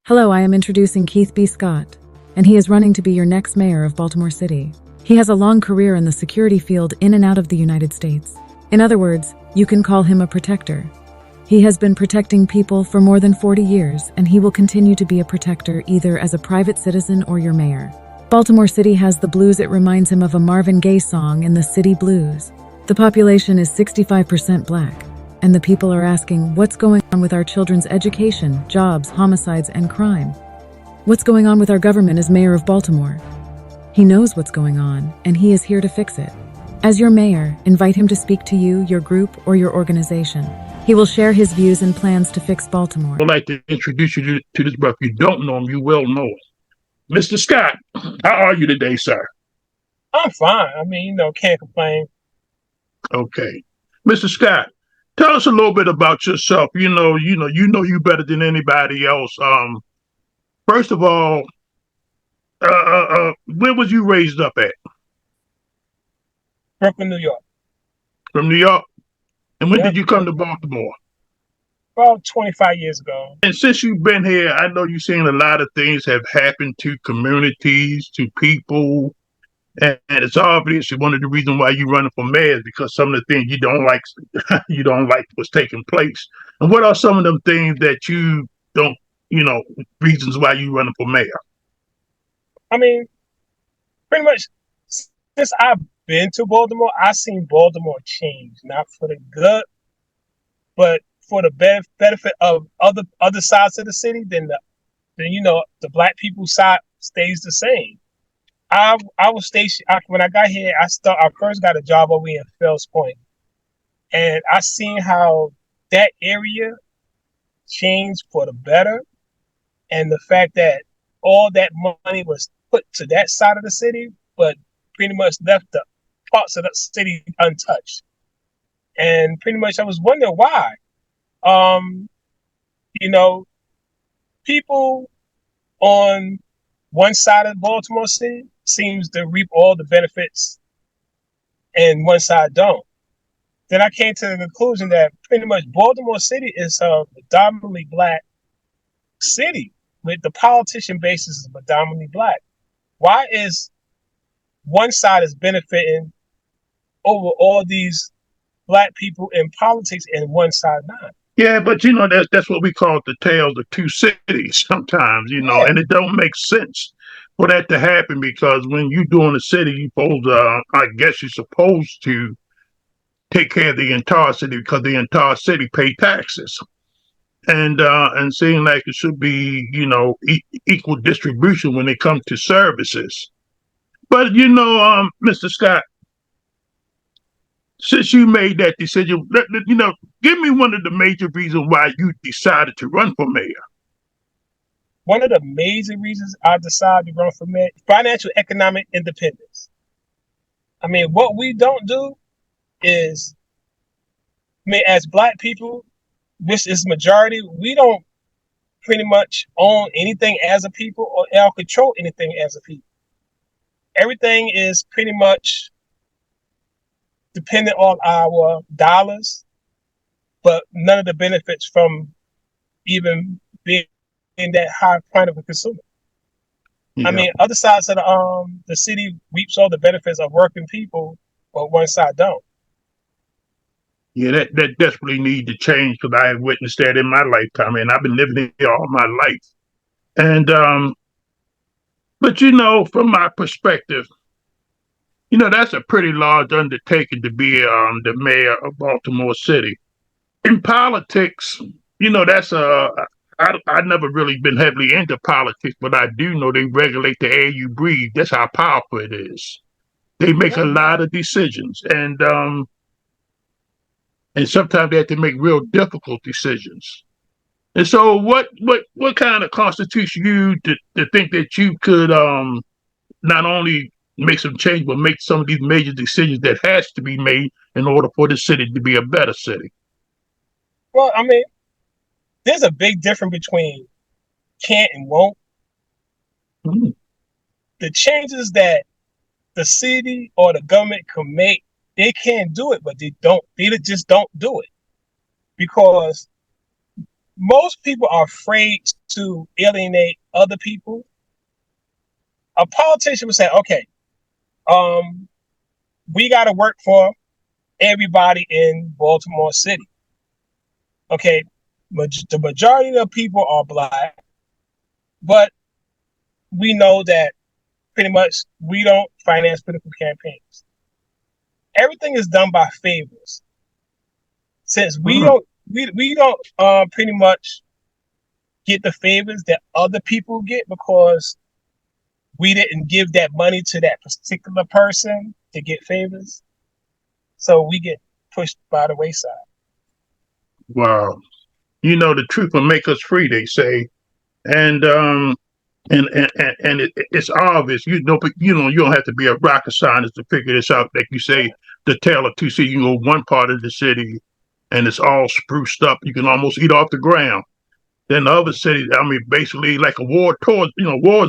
Hello, I am introducing Keith B. Scott, and he is running to be your next mayor of Baltimore City. He has a long career in the security field in and out of the United States. In other words, you can call him a protector. He has been protecting people for more than 40 years, and he will continue to be a protector either as a private citizen or your mayor. Baltimore City has the blues. It reminds him of a Marvin Gaye song in the City Blues. The population is 65% black. And the people are asking, what's going on with our children's education, jobs, homicides, and crime? What's going on with our government as mayor of Baltimore? He knows what's going on, and he is here to fix it. As your mayor, invite him to speak to you, your group, or your organization. He will share his views and plans to fix Baltimore. I'd like to introduce you to this brother. If you don't know him, you will know him. Mr. Scott, how are you today, sir? I'm fine. Can't complain. Okay. Mr. Scott, tell us a little bit about yourself. You know you better than anybody else. First of all, where was you raised up at? Brooklyn, New York. From New York? And when Yep. did you come to Baltimore? About 25 years ago. And since you've been here, I know you've seen a lot of things have happened to communities, to people, and it's obviously one of the reasons why you're running for mayor is because some of the things you don't like, you don't like what's taking place. And what are some of them things that you don't, reasons why you running for mayor? Pretty much since I've been to Baltimore, I've seen Baltimore change, not for the good, but for the benefit of other sides of the city. Then the black people side stays the same. I was stationed when I got here. I first got a job over in Fells Point, and I seen how that area changed for the better, and the fact that all that money was put to that side of the city, but pretty much left the parts of the city untouched. And pretty much I was wondering why. You know, people on one side of Baltimore City seems to reap all the benefits and one side don't. Then I came to the conclusion that pretty much Baltimore City is a predominantly black city with the politician basis is predominantly black. Why is one side is benefiting over all these black people in politics and one side not? Yeah, but that's what we call the tales of two cities sometimes, Yeah. and it don't make sense for that to happen because when you doing a city, I guess you're supposed to take care of the entire city because the entire city pay taxes. And seeing like it should be, equal distribution when it comes to services. But Mr. Scott, since you made that decision, give me one of the major reasons why you decided to run for mayor. One of the major reasons I decided to run for mayor, financial economic independence. What we don't do is, as black people, which is majority, we don't pretty much own anything as a people or control anything as a people. Everything is pretty much dependent on our dollars, but none of the benefits from even being in that high point of a consumer. Yeah. Other sides of the city reaps all the benefits of working people, but one side don't. Yeah, that desperately need to change because I have witnessed that in my lifetime, and I've been living here all my life. And but from my perspective, that's a pretty large undertaking to be the mayor of Baltimore City. In politics, that's I've never really been heavily into politics, but I do know they regulate the air you breathe. That's how powerful it is. They make a lot of decisions, and sometimes they have to make real difficult decisions. And so, what kind of constitutes you to think that you could not only make some change, but make some of these major decisions that has to be made in order for the city to be a better city? Well, there's a big difference between can't and won't. Mm-hmm. The changes that the city or the government can make, they can do it, but they just don't do it because most people are afraid to alienate other people. A politician would say, okay, um, we got to work for everybody in Baltimore City. Okay, the majority of the people are black, but we know that pretty much we don't finance political campaigns. Everything is done by favors. Since Mm. we don't pretty much get the favors that other people get because we didn't give that money to that particular person to get favors. So we get pushed by the wayside. Wow. The truth will make us free, they say. And it's obvious, but you don't have to be a rocket scientist to figure this out. Like you say, the tale of two cities. You go one part of the city, and it's all spruced up. You can almost eat off the ground. Then the other city, I mean, basically like a war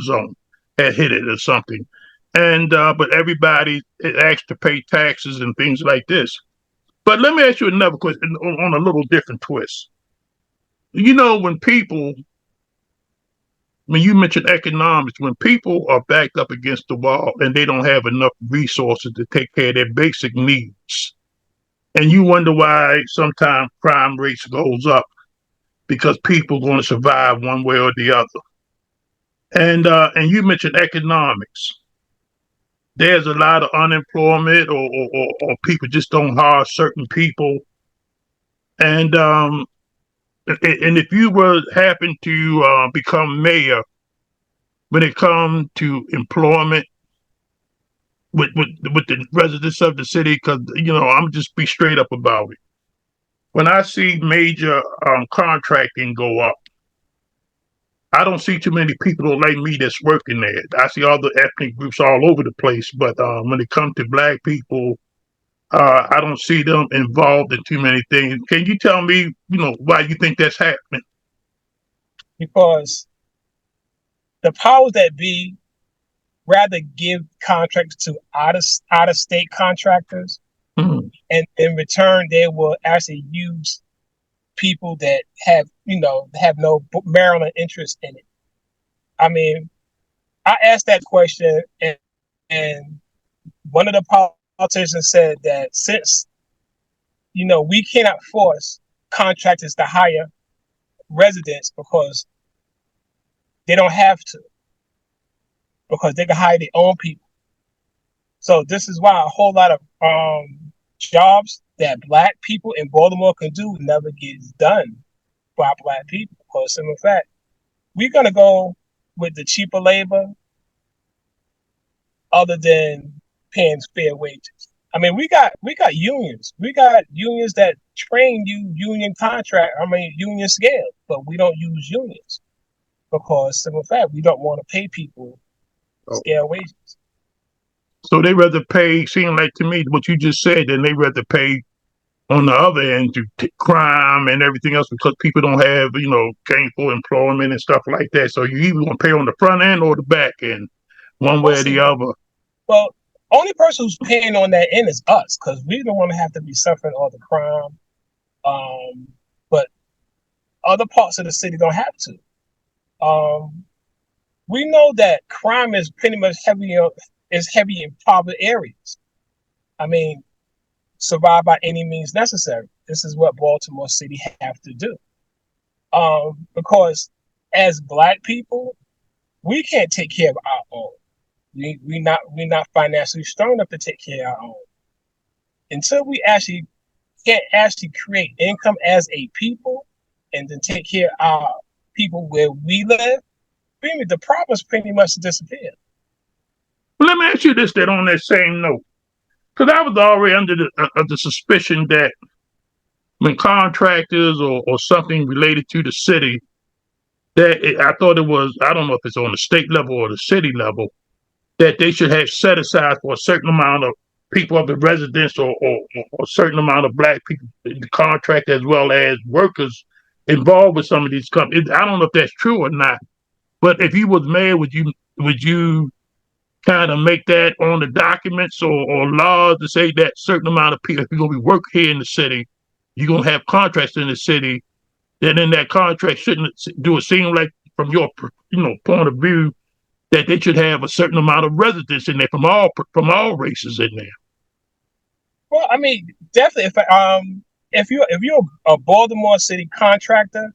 zone had hit it or something. And but everybody is asked to pay taxes and things like this. But let me ask you another question on a little different twist. When people when you mentioned economics, when people are backed up against the wall and they don't have enough resources to take care of their basic needs, and you wonder why sometimes crime rates goes up because people are going to survive one way or the other. And you mentioned economics. There's a lot of unemployment, or people just don't hire certain people. And if you were happen to become mayor, when it comes to employment with the residents of the city, because I'm just be straight up about it. When I see major contracting go up, I don't see too many people like me that's working there. I see other ethnic groups all over the place, but when it comes to black people, I don't see them involved in too many things. Can you tell me, why you think that's happening? Because the powers that be rather give contracts to out of state contractors, Hmm. and in return they will actually use people that have no Maryland interest in it. I mean, I asked that question, and one of the politicians said that since we cannot force contractors to hire residents because they don't have to, because they can hire their own people. So this is why a whole lot of jobs that black people in Baltimore can do never gets done by black people. Because simple fact, we're gonna go with the cheaper labor other than paying fair wages. I mean, we got unions. We got unions that train you union scale, but we don't use unions because simple fact, we don't want to pay people Oh. scale wages. So they rather pay, seem like to me what you just said, than they rather pay on the other end to crime and everything else because people don't have, gainful employment and stuff like that. So you either want to pay on the front end or the back end, one way or the Mostly, other. well, only person who's paying on that end is us because we don't want to have to be suffering all the crime. But other parts of the city don't have to. Um, we know that crime is pretty much heavy in poverty areas. I mean, survive by any means necessary. This is what Baltimore City have to do. Because as black people, we can't take care of our own. We not financially strong enough to take care of our own. Until we actually can't actually create income as a people and then take care of our people where we live, the problems pretty much disappear. But let me ask you this: that on that same note, because I was already under the suspicion that when contractors or something related to the city, I thought it was, I don't know if it's on the state level or the city level, that they should have set aside for a certain amount of people of the residents, or a certain amount of black people in the contract as well as workers involved with some of these companies. I don't know if that's true or not, but if you was mayor, would you kind of make that on the documents or laws to say that certain amount of people, if you're gonna be working here in the city, you're gonna have contracts in the city, then in that contract shouldn't do it seem like from your point of view that they should have a certain amount of residents in there from all races in there. Well, I mean, definitely. If you're a Baltimore City contractor,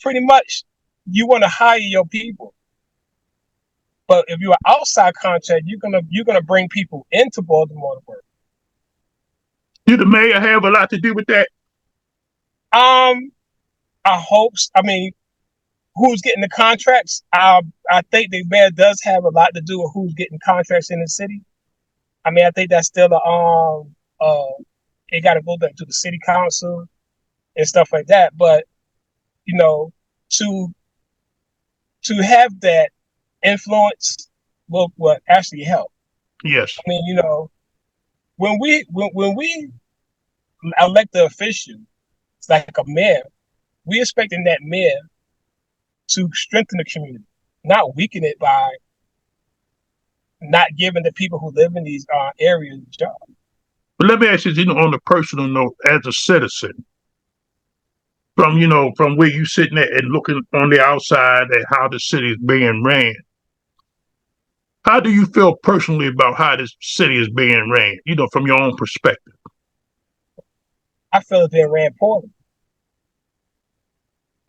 pretty much you want to hire your people. But if you're an outside contractor, you're gonna bring people into Baltimore to work. Do the mayor have a lot to do with that? Um, I hope. I mean, who's getting the contracts? I think the mayor does have a lot to do with who's getting contracts in the city. I mean, I think that's still it got to go back to the city council and stuff like that. But you know, to to have that influence will actually help. Yes. I mean, when we elect the official, it's like a mayor. We expecting that mayor to strengthen the community, not weaken it by not giving the people who live in these areas jobs. But let me ask you, on a personal note, as a citizen, from where you sitting at and looking on the outside at how the city is being ran, how do you feel personally about how this city is being ran? From your own perspective. I feel it's being ran poorly.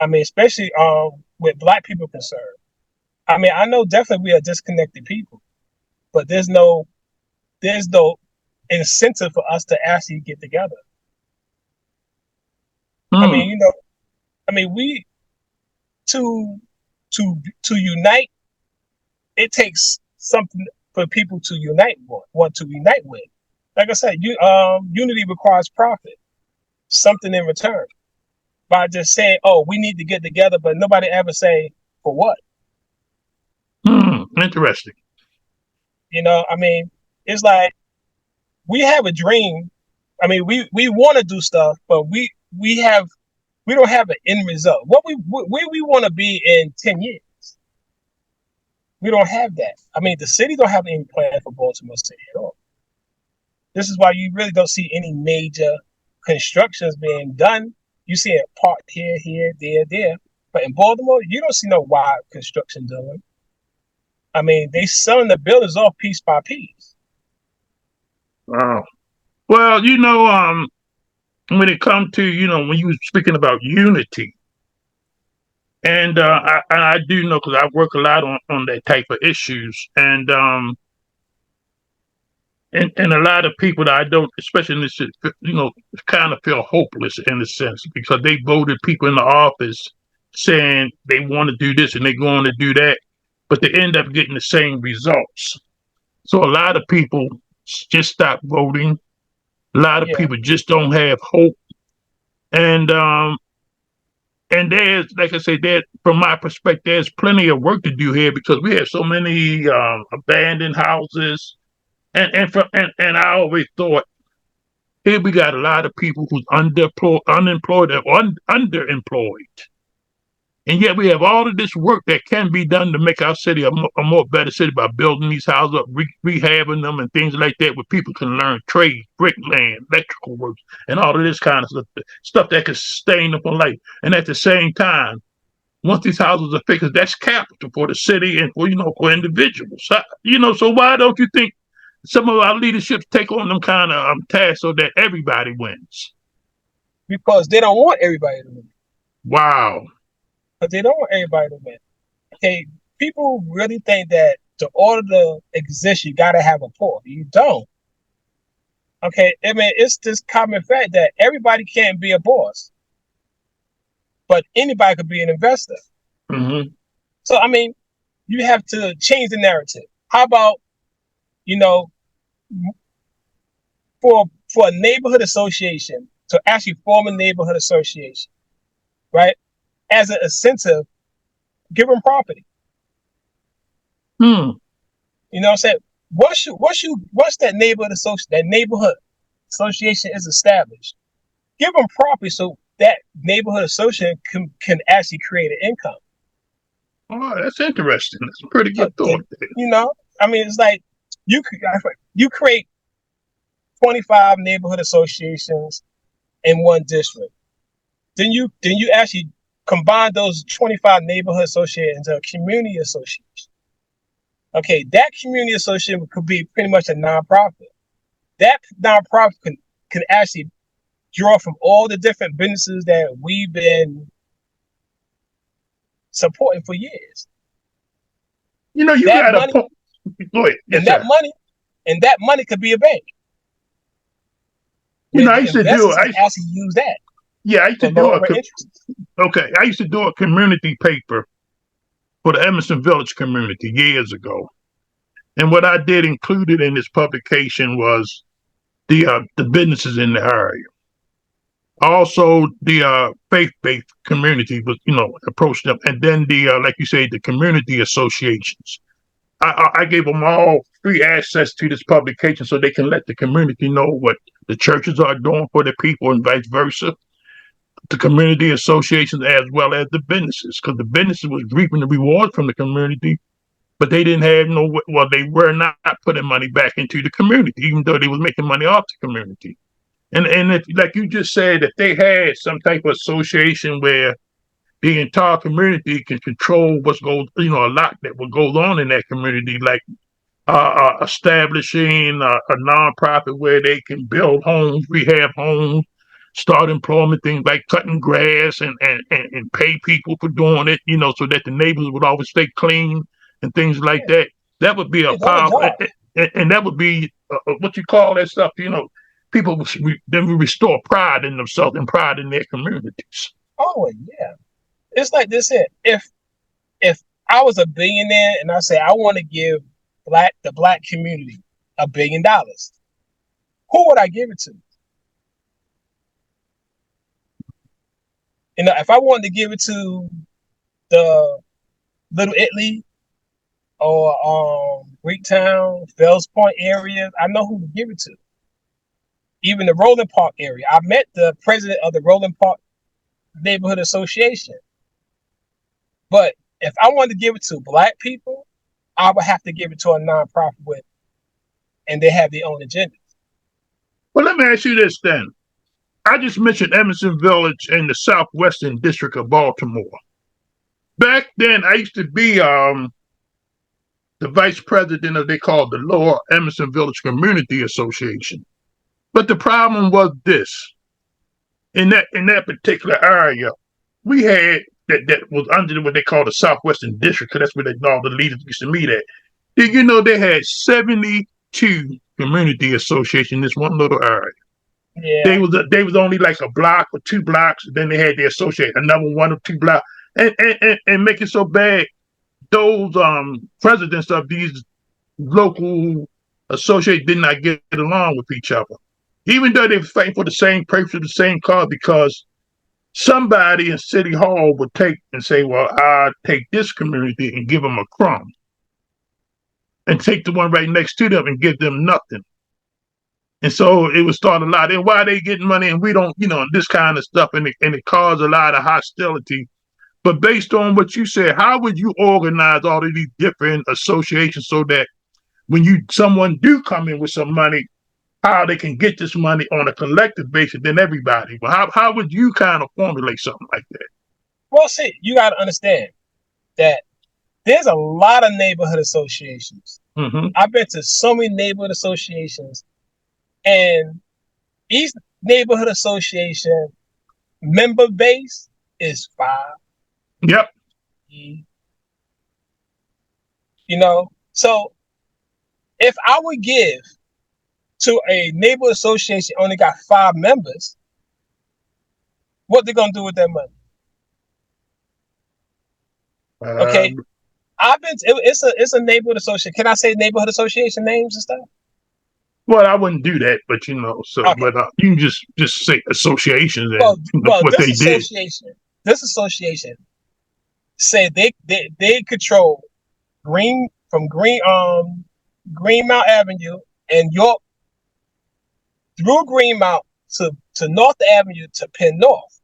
I mean, especially with Black people concerned. I mean, I know definitely we are disconnected people, but there's no incentive for us to actually get together. I Hmm. mean, we to to unite. It takes something for people to want to unite with. Like I said, unity requires profit, something in return. By just saying, "Oh, we need to get together," but nobody ever say for what. Interesting. I mean, it's like we have a dream. I mean, we want to do stuff, but we don't have an end result. Where we want to be in 10 years, we don't have that. I mean, the city don't have any plan for Baltimore City at all. This is why you really don't see any major constructions being done. You see a part here, there. But in Baltimore, you don't see no wide construction done. I mean, they selling the buildings off piece by piece. Wow. Well, when it comes to, when you were speaking about unity, and I do know because I work a lot on that type of issues, and a lot of people that I don't, especially in this, kind of feel hopeless in a sense because they voted people in the office saying they want to do this and they're going to do that, but they end up getting the same results. So a lot of people just stop voting. A lot of Yeah, people just don't have hope, and there's, like I say, there from my perspective, there's plenty of work to do here because we have so many abandoned houses, and I always thought here we got a lot of people who's unemployed or underemployed, and yet we have all of this work that can be done to make our city a more better city by building these houses up, rehabbing them, and things like that, where people can learn trade, bricklaying, electrical work, and all of this kind of stuff that can sustain them for life. And at the same time, once these houses are fixed, that's capital for the city and for individuals. So why don't you think some of our leaderships take on them kind of tasks so that everybody wins? because they don't want everybody to win. Wow. But they don't want everybody to win. Okay, people really think that to order to exist, you got to have a poor. You don't. Okay, I mean, it's this common fact that everybody can't be a boss, but anybody could be an investor. Mm-hmm. So, I mean, you have to change the narrative. How about, you know, for a neighborhood association to actually form a neighborhood association, right? As an incentive, give them property. Hmm. You know what I'm saying? Once that neighborhood association is established, give them property so that neighborhood association can actually create an income. Oh, that's interesting. That's a pretty So good thought there. I mean, it's like you create 25 neighborhood associations in one district. then you actually combine those 25 neighborhood associations into a community association. Okay, that community association could be pretty much a nonprofit. That nonprofit can actually draw from all the different businesses that we've been supporting for years. You know, you That got a money point. Go ahead. Yes, and that sir. money and that money could be a bank You where know, I the used to do investors it. can actually use that I used to for do a lower interest. okay. I used to do a community paper for the Emerson Village community years ago, and what I did included in this publication was the businesses in the area. Also, the faith-based community was, approached them, and then the like you say, the community associations. I gave them all free access to this publication so they can let the community know what the churches are doing for the people and vice versa. The community associations as well as the businesses, because the businesses was reaping the rewards from the community, but they didn't have they were not putting money back into the community, even though they was making money off the community. And if, like you just said, if they had some type of association where the entire community can control what's goes, a lot that what goes on in that community, like establishing a nonprofit where they can build homes, rehab homes, start employment, things like cutting grass and pay people for doing it, so that the neighbors would always stay clean and things like Yeah, that. That would be a yeah, that's a powerful, job. and that would be what you call that stuff, people then will restore pride in themselves and pride in their communities. Oh yeah, it's like this here. If I was a billionaire and I say I want to give the black community $1 billion, who would I give it to? If I wanted to give it to the Little Italy or Greektown, Fells Point area, I know who to give it to. Even the Roland Park area. I met the president of the Roland Park Neighborhood Association. But if I wanted to give it to black people, I would have to give it to a nonprofit and they have their own agenda. Well, let me ask you this then. I just mentioned Emerson Village in the southwestern district of Baltimore. Back then, I used to be the vice president of they called the Lower Emerson Village Community Association. But the problem was this: in that particular area, we had that was under what they call the southwestern district, because that's where all the leaders used to meet at. Did you know they had 72 community associations in this one little area? Yeah, They was only like a block or 2 blocks. Then they had the associate another 1 or 2 blocks, and make it so bad. Those presidents of these local associates did not get along with each other, even though they were fighting for the same purpose, the same cause. Because somebody in City Hall would take and say, "Well, I take this community and give them a crumb, and take the one right next to them and give them nothing." And so it would start a lot. And why they getting money and we don't, this kind of stuff, and it caused a lot of hostility. But based on what you said, how would you organize all of these different associations so that when someone do come in with some money, how they can get this money on a collective basis than everybody? But how would you kind of formulate something like that? well, see, you got to understand that there's a lot of neighborhood associations. Mm-hmm. I've been to so many neighborhood associations, and each neighborhood association member base is 5. Yep. So if I would give to a neighborhood association only got 5 members, what they gonna do with that money? Okay, Um, I've been. It's a neighborhood association. Can I say neighborhood association names and stuff? well, I wouldn't do that, but Okay. but you can just say associations and Well, what they did. this association say they control Greenmount Avenue and York through Greenmount to North Avenue to Penn North,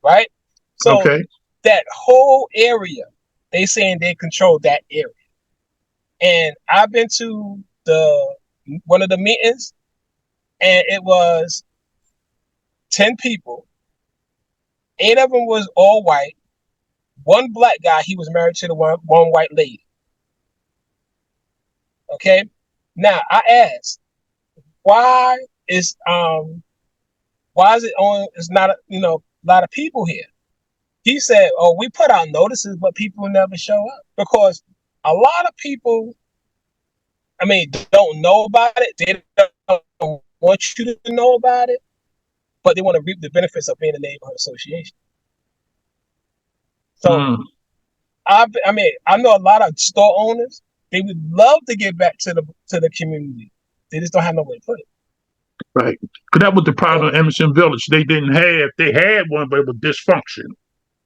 right? So Okay. that whole area, they saying they control that area. And I've been to one of the meetings, and it was 10 people. 8 of them was all white. One black guy, he was married to the one white lady. Okay. Now I asked, why is it on? It's not a lot of people here. He said, "Oh, we put out notices, but people never show up because a lot of people, don't know about it. They don't want you to know about it, but they want to reap the benefits of being a neighborhood association." So I know a lot of store owners. They would love to get back to the community. They just don't have nowhere to put it. Right. Because that was the So, problem in Emerson Village. They had one, but it was dysfunction.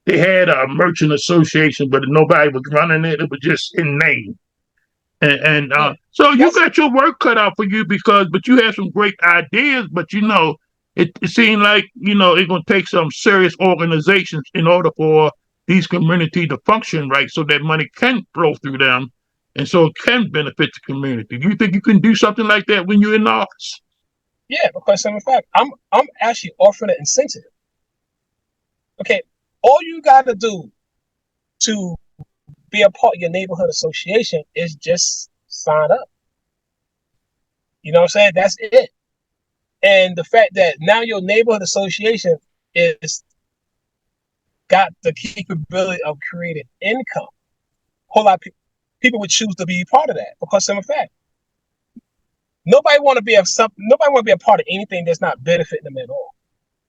They had a merchant association, but nobody was running it. It was just in name. yeah, So you that's got your work cut out for you but you have some great ideas, but it seemed like, it's going to take some serious organizations in order for these communities to function right so that money can flow through them and so it can benefit the community. Do you think you can do something like that when you're in office? yeah, because in fact, I'm actually offering an incentive. Okay, all you got to do to be a part of your neighborhood association is just sign up. You know what I'm saying? That's it. And the fact that now your neighborhood association is got the capability of creating income, a whole lot of people would choose to be part of that because in fact, nobody want to be a part of anything that's not benefiting them at all.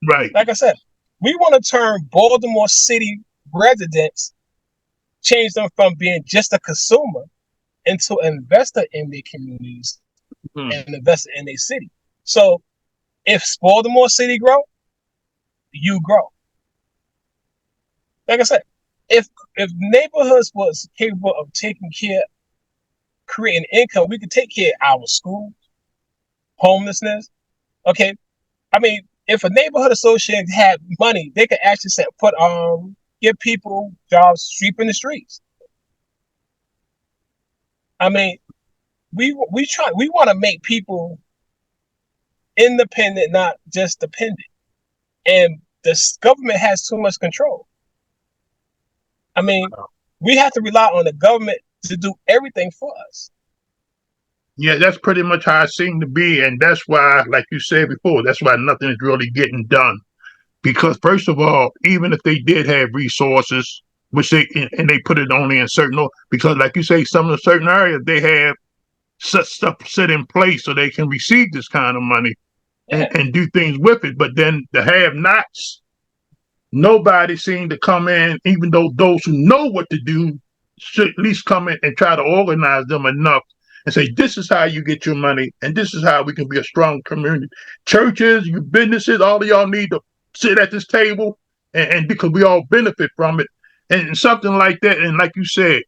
Right. Like I said, we want to turn Baltimore City residents, change them from being just a consumer into an investor in their communities and investor in their city. So if Baltimore City grow, you grow. Like I said, if neighborhoods was capable of taking care, creating income, we could take care of our schools, homelessness. Okay, if a neighborhood association had money, they could actually give people jobs sweeping the streets. We want to make people independent, not just dependent. And the government has too much control. We have to rely on the government to do everything for us. Yeah, that's pretty much how it seemed to be. And that's why, like you said before, that's why nothing is really getting done. Because first of all, even if they did have resources, which they put it only in certain, because like you say, some of the certain areas, they have such stuff set in place so they can receive this kind of money and do things with it. But then the have-nots, nobody seemed to come in, even though those who know what to do should at least come in and try to organize them enough and say, this is how you get your money, and this is how we can be a strong community. Churches, you businesses, all of y'all need to sit at this table and because we all benefit from it. And something like that. And like you said,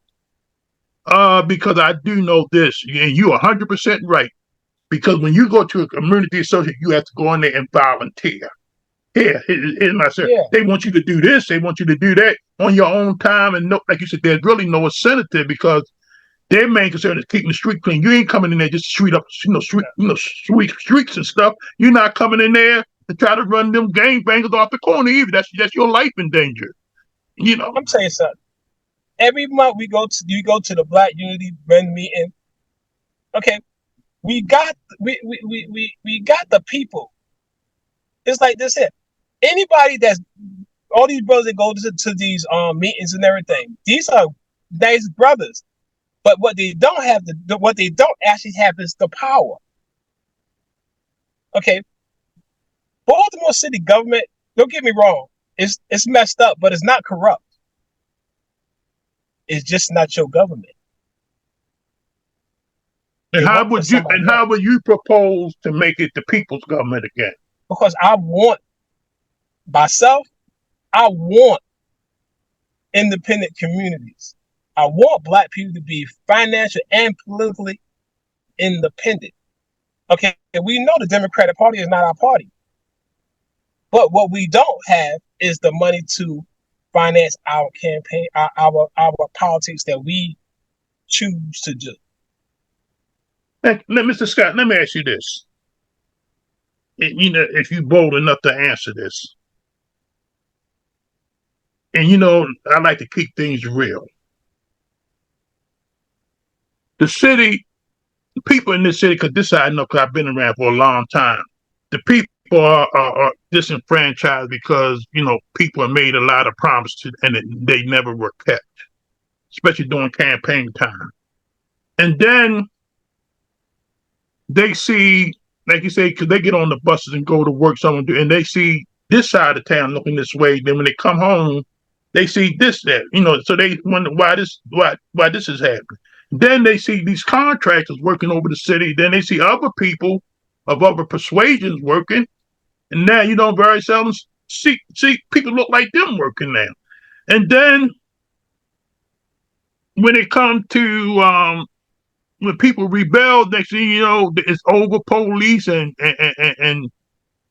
because I do know this, and you're 100% right. Because when you go to a community association, you have to go in there and volunteer. Here's my sir. Yeah. They want you to do this. They want you to do that on your own time. And no, like you said, there's really no incentive because their main concern is keeping the street clean. You ain't coming in there just to sweep streets and stuff. You're not coming in there to try to run them gangbangers off the corner either. That's your life in danger. I'm telling you something. Every month you go to the Black Unity Run meeting. Okay, we got the people. It's like this here. Anybody that's all these brothers that go to these meetings and everything. These are nice brothers, but what they don't actually have is the power. Okay, Baltimore City government. Don't get me wrong. It's messed up, but it's not corrupt. It's just not your government. And how would you propose to make it the people's government again? Because I want independent communities. I want Black people to be financially and politically independent. Okay, we know the Democratic Party is not our party. But what we don't have is the money to finance our campaign, our politics that we choose to do. Mr. Scott, let me ask you this. if you bold enough to answer this, and I like to keep things real. The city, the people in this city, because this I know, because I've been around for a long time. The people are disenfranchised because people have made a lot of promises and they never were kept, especially during campaign time. And then they see, like you say, because they get on the buses and go to work, and they see this side of town looking this way. Then when they come home, they see this, that, so they wonder why this is happening. Then they see these contractors working over the city. Then they see other people of other persuasions working, and now very seldom see people look like them working now. And then when it comes to when people rebel, next thing you know, it's over police and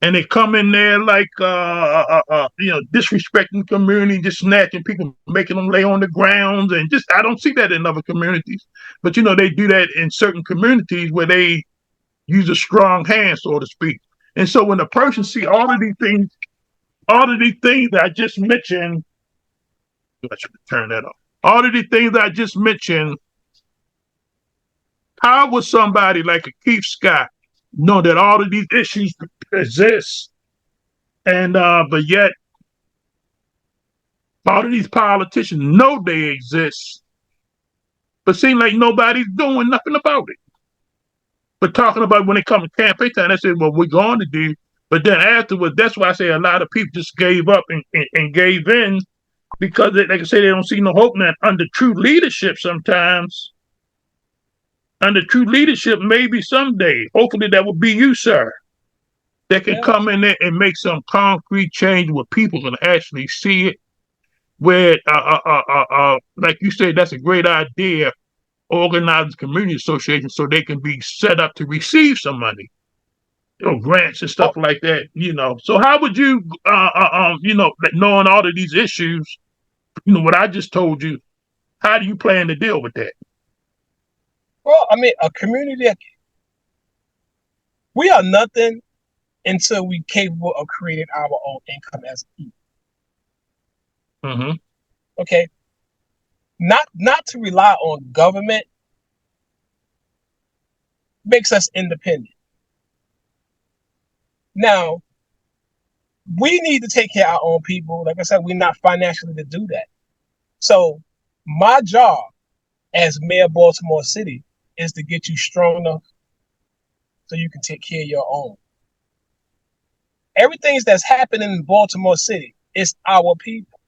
they come in there like disrespecting the community, just snatching people, making them lay on the grounds, and just I don't see that in other communities, but they do that in certain communities where they use a strong hand, so to speak. And so when a person see all of these things that I just mentioned, I should turn that off. All of these things that I just mentioned, how would somebody like a Keith Scott know that all of these issues exist, and but yet all of these politicians know they exist, but seem like nobody's doing nothing about it? But talking about when it comes to campaign time, they say, well, we're going to do. But then afterwards, that's why I say a lot of people just gave up and gave in because, like I say, they don't see no hope now. Under true leadership, sometimes, under true leadership, maybe someday, hopefully that will be you, sir, that can come in there and make some concrete change where people can actually see it. Where, like you said, that's a great idea. Organize community associations so they can be set up to receive some money, grants and stuff like that. So how would you, knowing all of these issues, what I just told you, how do you plan to deal with that? Well, I mean, a community, we are nothing until we're capable of creating our own income as a people. Mm-hmm. Okay, not to rely on government makes us independent. Now, we need to take care of our own people. Like I said, we're not financially to do that. So my job as mayor of Baltimore City is to get you strong enough so you can take care of your own. Everything that's happening in Baltimore City is our people,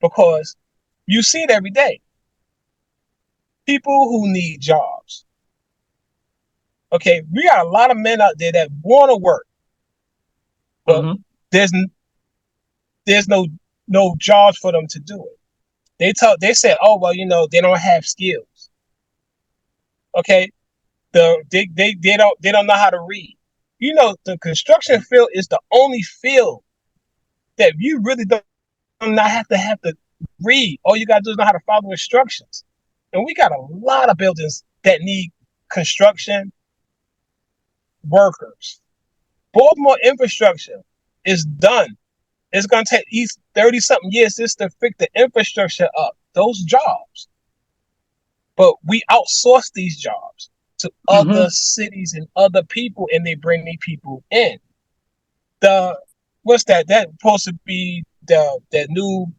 because you see it every day. People who need jobs. Okay, we got a lot of men out there that want to work, but there's no jobs for them to do it. They said, oh well, they don't have skills. Okay, they don't know how to read. The construction field is the only field that you really don't not have to read. All you gotta do is know how to follow instructions. And we got a lot of buildings that need construction workers. Baltimore infrastructure is done. It's gonna take 30-something years just to fix the infrastructure up, those jobs. But we outsource these jobs to other cities and other people, and they bring these people in. What's that? That's supposed to be that new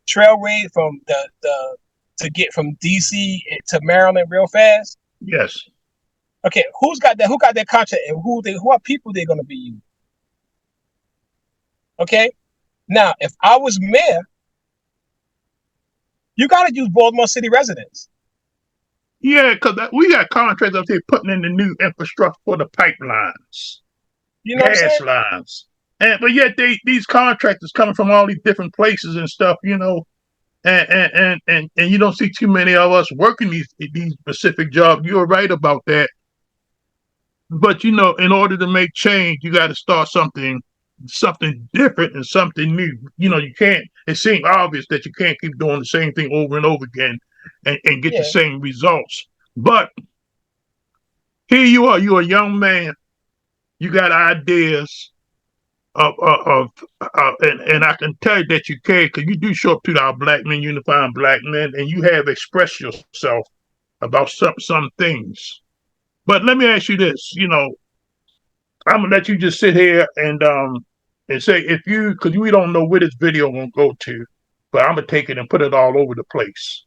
trail raid from the to get from DC to Maryland real fast? Yes. Okay, who's got that? Who got that contract, and who are people they're going to be using? Okay, now if I was mayor, you got to use Baltimore City residents. Yeah, because we got contractors up here putting in the new infrastructure for the pipelines, gas lines, but yet these contractors coming from all these different places and stuff, and you don't see too many of us working these specific jobs. You're right about that. But in order to make change, you got to start something different and something new. You can't. It seems obvious that you can't keep doing the same thing over and over again and get the same results. But here you are. You're a young man. You got ideas and I can tell you that you care because you do show up to our Black Men Unifying Black Men, and you have expressed yourself about some things. But let me ask you this. I'm gonna let you just sit here and say if you because we don't know where this video gonna go to, but I'm gonna take it and put it all over the place.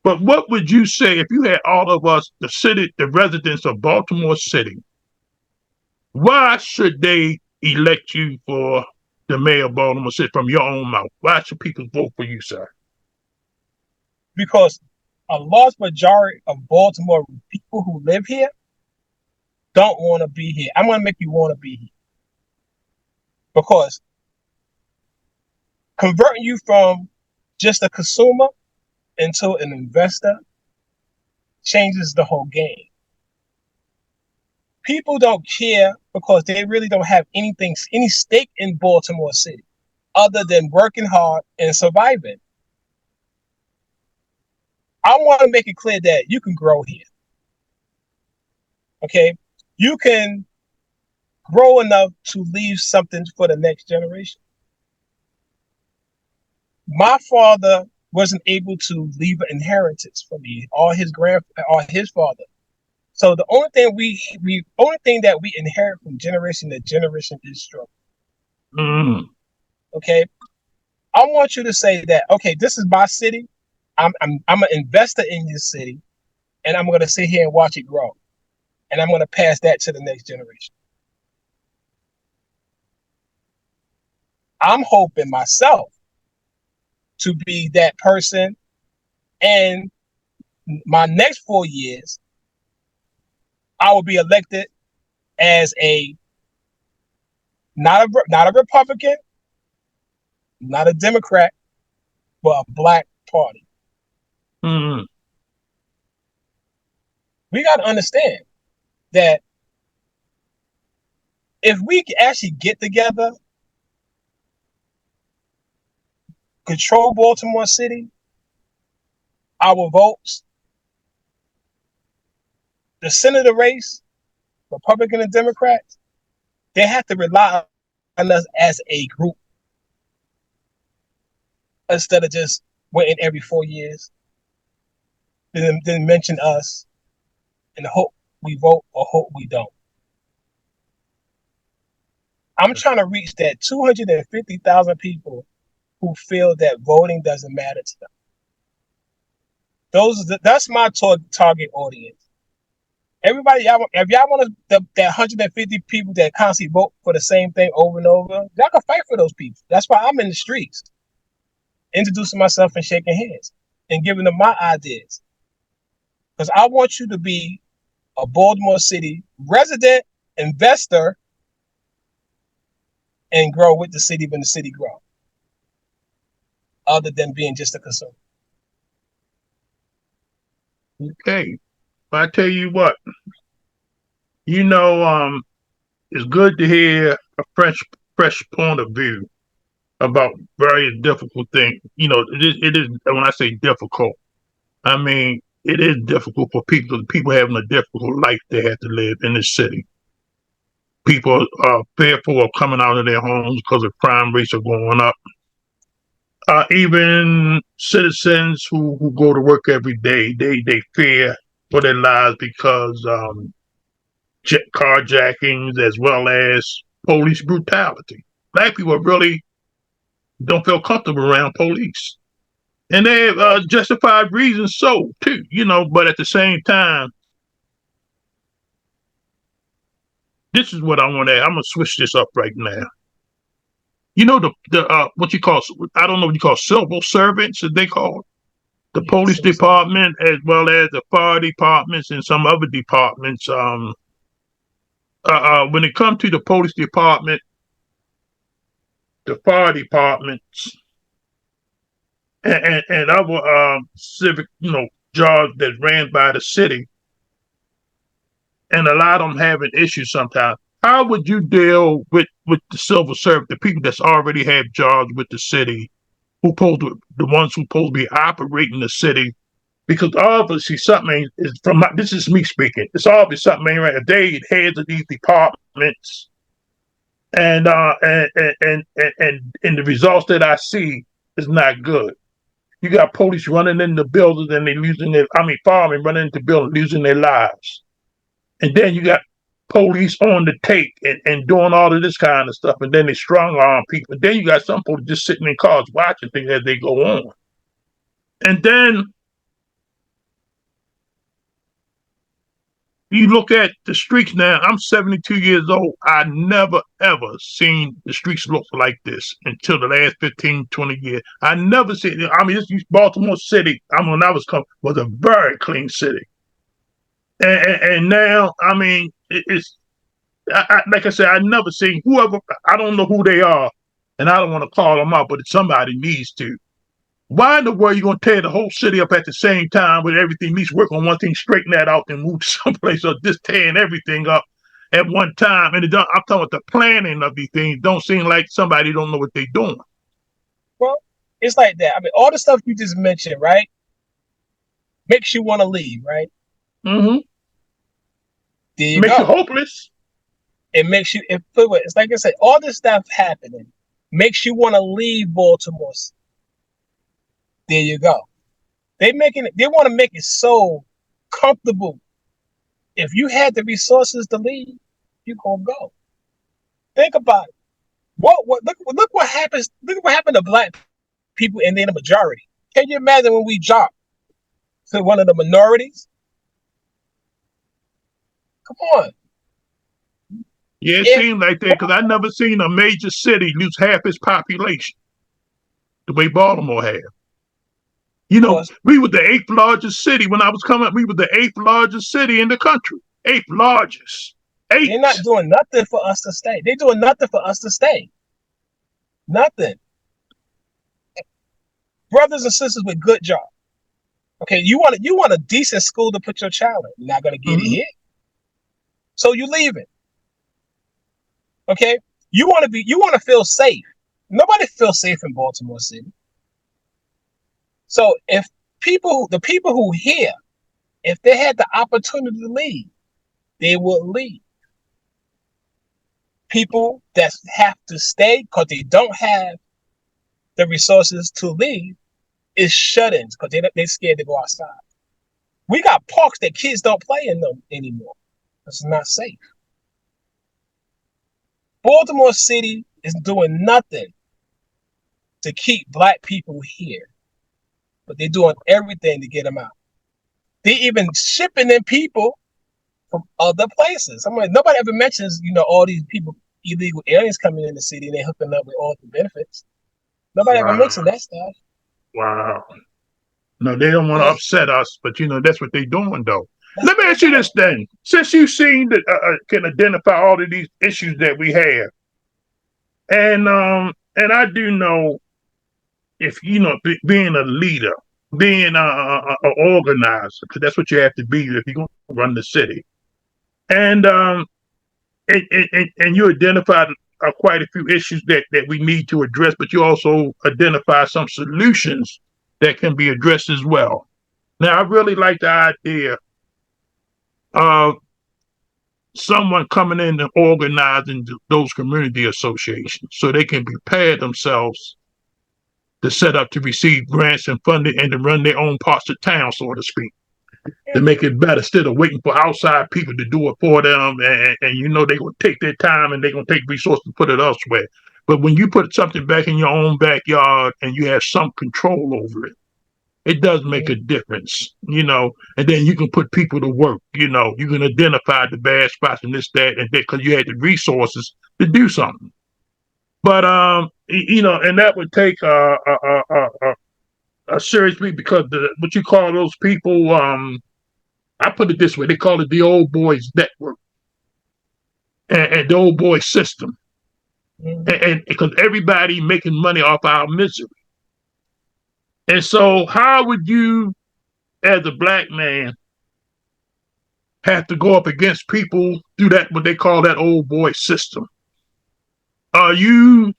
But what would you say if you had all of us, the residents of Baltimore City, why should they elect you for the mayor of Baltimore City from your own mouth? Why should people vote for you, sir? Because a large majority of Baltimore people who live here don't want to be here. I'm going to make you want to be here. Because converting you from just a consumer into an investor changes the whole game. People don't care because they really don't have any stake in Baltimore City other than working hard and surviving. I want to make it clear that you can grow here. Okay? You can grow enough to leave something for the next generation. My father wasn't able to leave an inheritance for me, or his father. So the only thing that we inherit from generation to generation is struggle. Mm. Okay, I want you to say that. Okay, this is my city. I'm an investor in this city, and I'm going to sit here and watch it grow, and I'm going to pass that to the next generation. I'm hoping myself to be that person, and my next 4 years, I will be elected as not a Republican, not a Democrat, but a Black party. Mm. We got to understand that if we actually get together, control Baltimore City, our votes, the senator race, Republican and Democrats, they have to rely on us as a group instead of just waiting every 4 years, then mention us and hope we vote or hope we don't. I'm trying to reach that 250,000 people who feel that voting doesn't matter to them. That's my target audience. Everybody, if y'all want that 150 people that constantly vote for the same thing over and over, y'all can fight for those people. That's why I'm in the streets, introducing myself and shaking hands and giving them my ideas. Because I want you to be a Baltimore City resident, investor, and grow with the city when the city grows, other than being just a consumer. Okay. I tell you what, it's good to hear a fresh point of view about various difficult things. It is when I say difficult, I mean it is difficult for people having a difficult life they have to live in this city. People are fearful of coming out of their homes because the crime rates are going up. Even citizens who go to work every day, they fear for their lives because carjackings as well as police brutality. Black people really don't feel comfortable around police, and they have justified reasons so too. But at the same time, this is what I want to add. I'm gonna switch this up right now. The what you call, I don't know what you call, civil servants, as they call it, the police department as well as the fire departments and some other departments. When it comes to the police department, the fire departments, and other civic, jobs that ran by the city, and a lot of them having issues sometimes. How would you deal with the civil servant, the people that's already have jobs with the city, the ones who supposed to be operating the city, because obviously something is this is me speaking. It's obvious something ain't right. If they heads of these departments and the results that I see is not good. You got police running into buildings and they losing firemen running into buildings losing their lives. And then you got police on the take and doing all of this kind of stuff, and then they strong arm people. And then you got some people just sitting in cars watching things as they go on. And then you look at the streets now. I'm 72 years old. I never, ever seen the streets look like this until the last 15, 20 years. I never seen it. This Baltimore City, when I was coming, was a very clean city. And now, it's like I said, I never seen whoever, I don't know who they are, and I don't want to call them out, but somebody needs to. Why in the world are you going to tear the whole city up at the same time with everything? At least work on one thing, straighten that out, and move to someplace else. Just tearing everything up at one time. And I'm talking about the planning of these things. Don't seem like somebody don't know what they're doing. Well, it's like that. All the stuff you just mentioned, right, makes you want to leave, right? Mm-hmm. There you makes go. you hopeless. It makes you. It's like I said, all this stuff happening makes you want to leave Baltimore. There you go. They want to make it so comfortable. If you had the resources to leave, you gonna go. Think about it. Look what happens. Look what happened to black people and they're the majority. Can you imagine when we drop to one of the minorities? Come on. Yeah, it seemed like that because I never seen a major city lose half its population the way Baltimore had. We were the 8th largest city when I was coming up. We were the 8th largest city in the country. 8th largest. 8th. They're not doing nothing for us to stay. They're doing nothing for us to stay. Nothing. Brothers and sisters with good jobs. Okay, you want a decent school to put your child in. You're not gonna get it here. So you leave it. Okay? You want to feel safe. Nobody feels safe in Baltimore City. So if the people who here, if they had the opportunity to leave, they would leave. People that have to stay because they don't have the resources to leave is shut-ins because they're scared to go outside. We got parks that kids don't play in them anymore. It's not safe. Baltimore City is doing nothing to keep black people here, but they're doing everything to get them out. They even shipping in people from other places. Nobody ever mentions, all these people, illegal aliens coming in the city and they're hooking up with all the benefits. Nobody ever mentioned that stuff. Wow. No, they don't want to upset us, but that's what they're doing though. Let me ask you this then. Since you've seen that can identify all of these issues that we have, and I do know if being a leader, being an organizer, because that's what you have to be if you're going to run the city, and you identified quite a few issues that we need to address, but you also identify some solutions that can be addressed as well. Now, I really like the idea of someone coming in and organizing those community associations so they can prepare themselves to set up to receive grants and funding and to run their own parts of town, so to speak, to make it better instead of waiting for outside people to do it for them. And they're going to take their time and they're going to take resources and put it elsewhere. But when you put something back in your own backyard and you have some control over it, it does make a difference, and then you can put people to work, you can identify the bad spots and this, that, and that, because you had the resources to do something. But, and that would take a seriously because what you call those people, I put it this way, they call it the old boys network and the old boys system. And because everybody making money off our misery. And so how would you, as a black man, have to go up against people through that, what they call that old boy system? I'm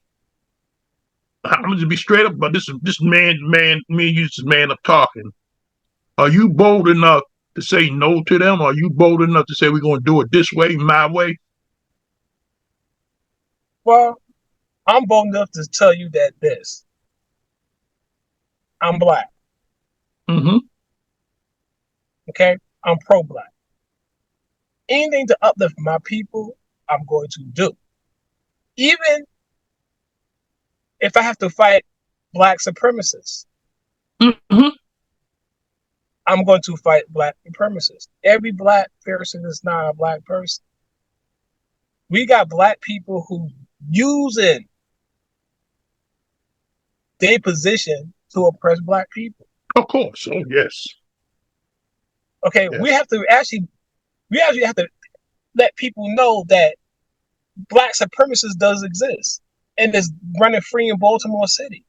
going to be straight up about this man, me and you, this man up talking. Are you bold enough to say no to them? Are you bold enough to say we're going to do it this way, my way? Well, I'm bold enough to tell you that I'm black. Mm-hmm. Okay, I'm pro-black. Anything to uplift my people, I'm going to do. Even if I have to fight black supremacists, Mm-hmm. I'm going to fight black supremacists. Every black person is not a black person. We got black people who using their position to oppress black people. Of course. Oh, yes. Okay, Yes. we actually have to let people know that black supremacists does exist and is running free in Baltimore City.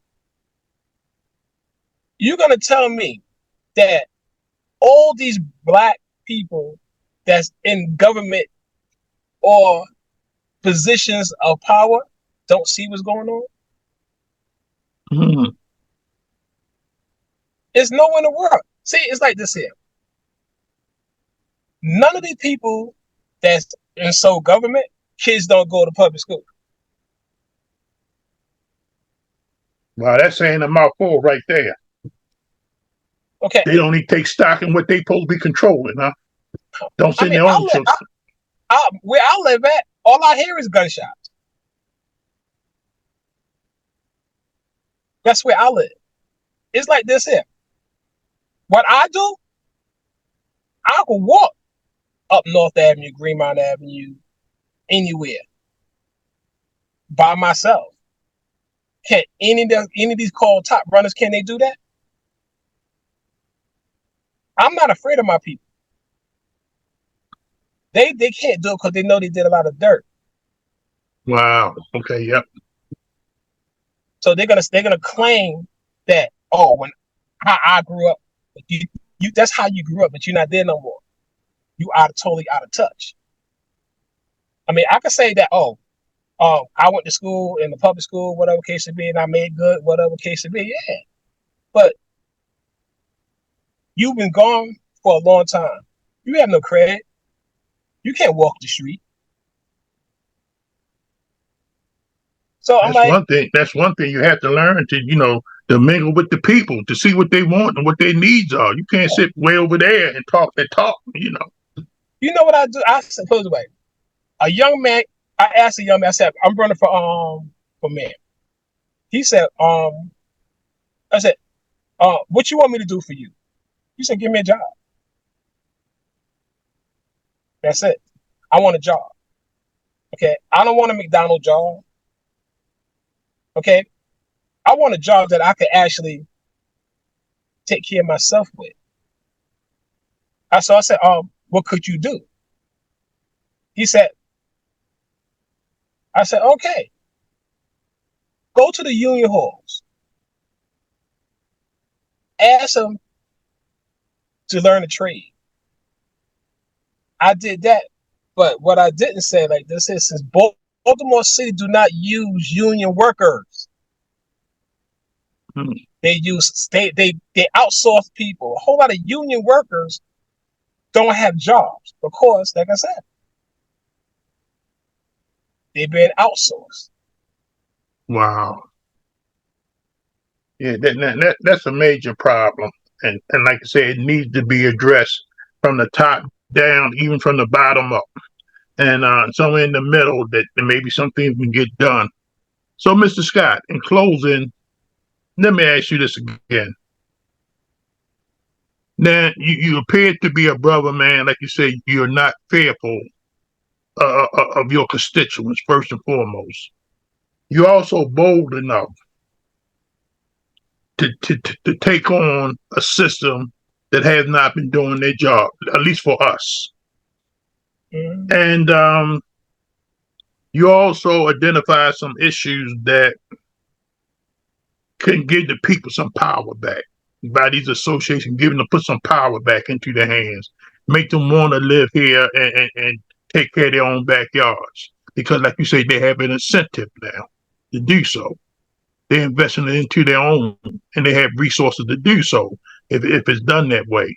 You're gonna tell me that all these black people that's in government or positions of power don't see what's going on? Mm-hmm. It's nowhere in the world. See, it's like this here. None of these people that's in sole government, kids don't go to public school. Wow, that's saying a mouthful right there. Okay. They don't even take stock in what they supposed to be controlling, huh? Don't I send mean, their own children. where I live at, all I hear is gunshots. That's where I live. It's like this here. What I do, I can walk up North Avenue, Greenmount Avenue, anywhere by myself. Can any of these called top runners, can they do that? I'm not afraid of my people. They can't do it because they know they did a lot of dirt. Wow. Okay. Yep. So they're gonna claim that, oh, when how I grew up, you that's how you grew up, but you're not there no more. You are totally out of touch. I mean, I could say that, oh, I went to school in the public school, whatever case it be, and I made good, whatever case it be. Yeah, but you've been gone for a long time. You have no credit. You can't walk the street. So I'm That's like, one thing. That's one thing you have to learn to mingle with the people to see what they want and what their needs are. You can't sit way over there and talk that talk. you know what I do? I said, put it away. A young man, I asked a young man, I said, I'm running for mayor. He said, I said, what you want me to do for you? He said, give me a job. That's it. I want a job. Okay. I don't want a McDonald's job. Okay. I want a job that I could actually take care of myself with. I said, what could you do? He said, I said, okay, go to the union halls, ask them to learn a trade. I did that, but what I didn't say, like this is, since Baltimore City do not use union workers. Hmm. They outsource people. A whole lot of union workers don't have jobs because, like I said, they've been outsourced. Wow. Yeah, that's a major problem, and like I said, it needs to be addressed from the top down, even from the bottom up, and somewhere in the middle that maybe some things can get done. So, Mr. Scott, in closing, let me ask you this again. Now, you appear to be a brother, man. Like you say, you're not fearful of your constituents, first and foremost. You're also bold enough to take on a system that has not been doing their job, at least for us. Mm-hmm. And you also identify some issues that can give the people some power back by these associations, giving them put some power back into their hands, make them want to live here and take care of their own backyards. Because, like you say, they have an incentive now to do so. They're investing into their own, and they have resources to do so if it's done that way.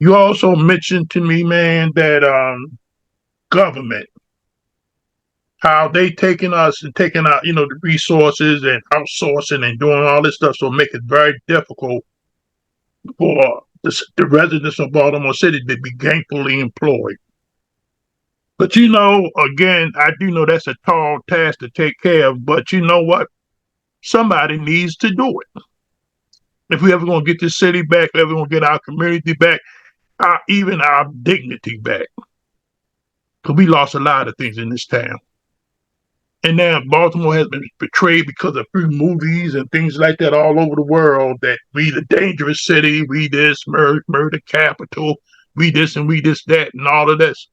You also mentioned to me, man, that government, how they taking us and taking out, the resources and outsourcing and doing all this stuff, so make it very difficult for the residents of Baltimore City to be gainfully employed. But again, I do know that's a tall task to take care of. But you know what? Somebody needs to do it. If we ever gonna get this city back, if ever gonna get our community back, even our dignity back, because we lost a lot of things in this town. And now Baltimore has been betrayed because of free movies and things like that all over the world. That we the dangerous city, we this murder capital, we this and we this that and all of this.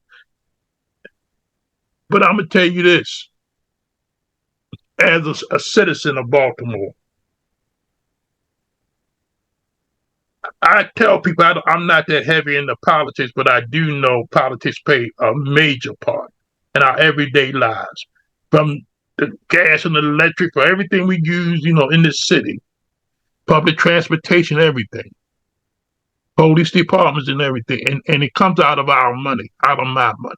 But I'm gonna tell you this: as a citizen of Baltimore, I tell people I'm not that heavy into politics, but I do know politics play a major part in our everyday lives, from the gas and the electric, for everything we use, in this city, public transportation, everything, police departments and everything, and it comes out of our money, out of my money.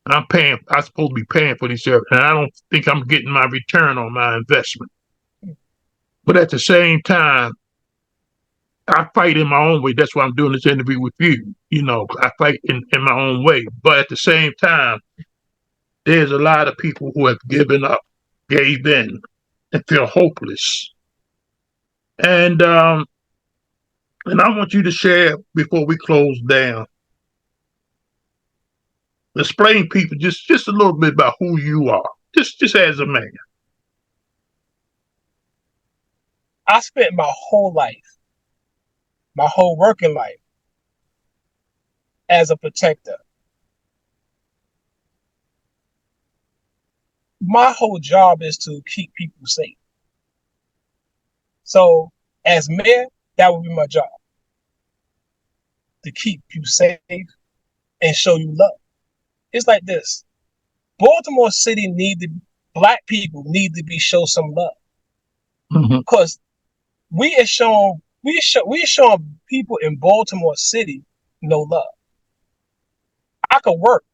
I'm supposed to be paying for these services, and I don't think I'm getting my return on my investment. But at the same time, I fight in my own way. That's why I'm doing this interview with you. I fight in my own way. But at the same time, there's a lot of people who have given up, gave in, and feel hopeless. And I want you to share before we close down. Explain people just a little bit about who you are, just as a man. I spent my whole life, my whole working life, as a protector. My whole job is to keep people safe. So, as mayor, that would be my job, to keep you safe and show you love. It's like this: Baltimore City Black people need to be shown some love, because we are showing people in Baltimore City no love. I could work,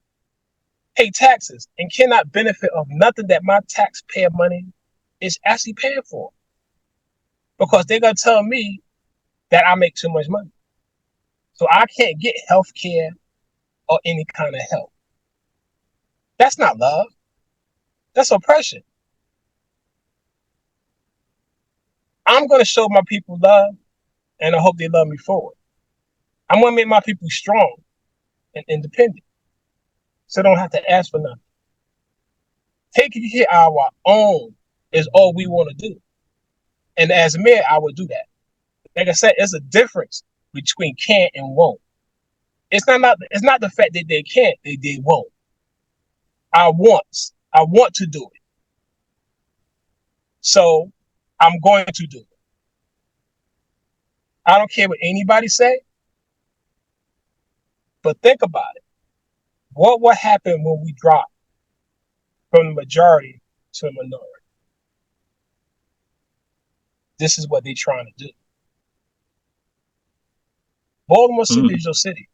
pay taxes, and cannot benefit of nothing that my taxpayer money is actually paying for, because they're gonna tell me that I make too much money, so I can't get health care or any kind of help. That's not love. That's oppression. I'm going to show my people love, and I hope they love me forward. I'm going to make my people strong and independent, so they don't have to ask for nothing. Taking care of our own is all we want to do. And as mayor, I would do that. Like I said, there's a difference between can and won't. It's not the fact that they can't, they won't. I want to do it. So I'm going to do it. I don't care what anybody say, but think about it. What will happen when we drop from the majority to the minority? This is what they're trying to do. Baltimore City is your city.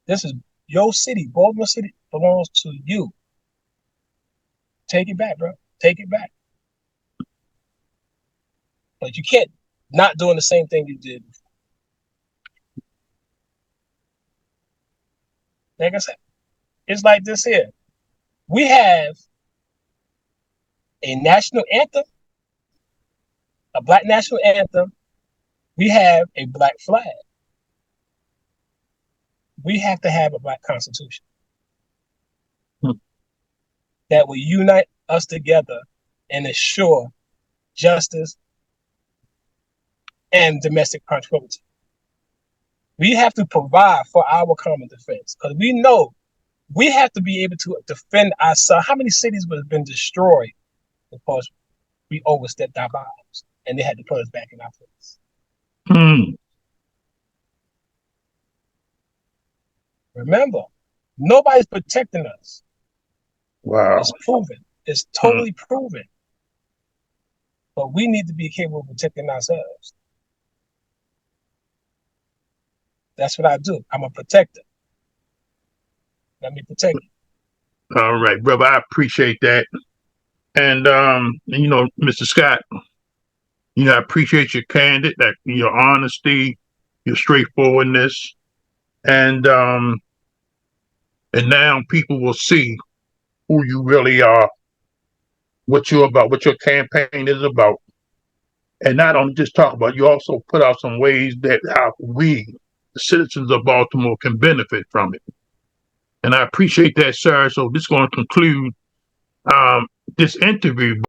This is your city. Baltimore City belongs to you. Take it back, bro. Take it back. But you can't not doing the same thing you did before. Like I said, it's like this here. We have a national anthem, a Black national anthem. We have a Black flag. We have to have a Black Constitution that will unite us together and ensure justice and domestic tranquility. We have to provide for our common defense, because we know we have to be able to defend ourselves. How many cities would have been destroyed because we overstepped our bounds and they had to put us back in our place? Remember, nobody's protecting us. Wow. It's proven. It's totally proven. But we need to be capable of protecting ourselves. That's what I do. I'm a protector. Let me protect you. All right, brother. I appreciate that. And Mr. Scott, I appreciate your candid, that your honesty, your straightforwardness, and now people will see who you really are, what you're about, what your campaign is about, and not only just talk about. You also put out some ways that how we, the citizens of Baltimore, can benefit from it. And I appreciate that, sir. So this is going to conclude this interview.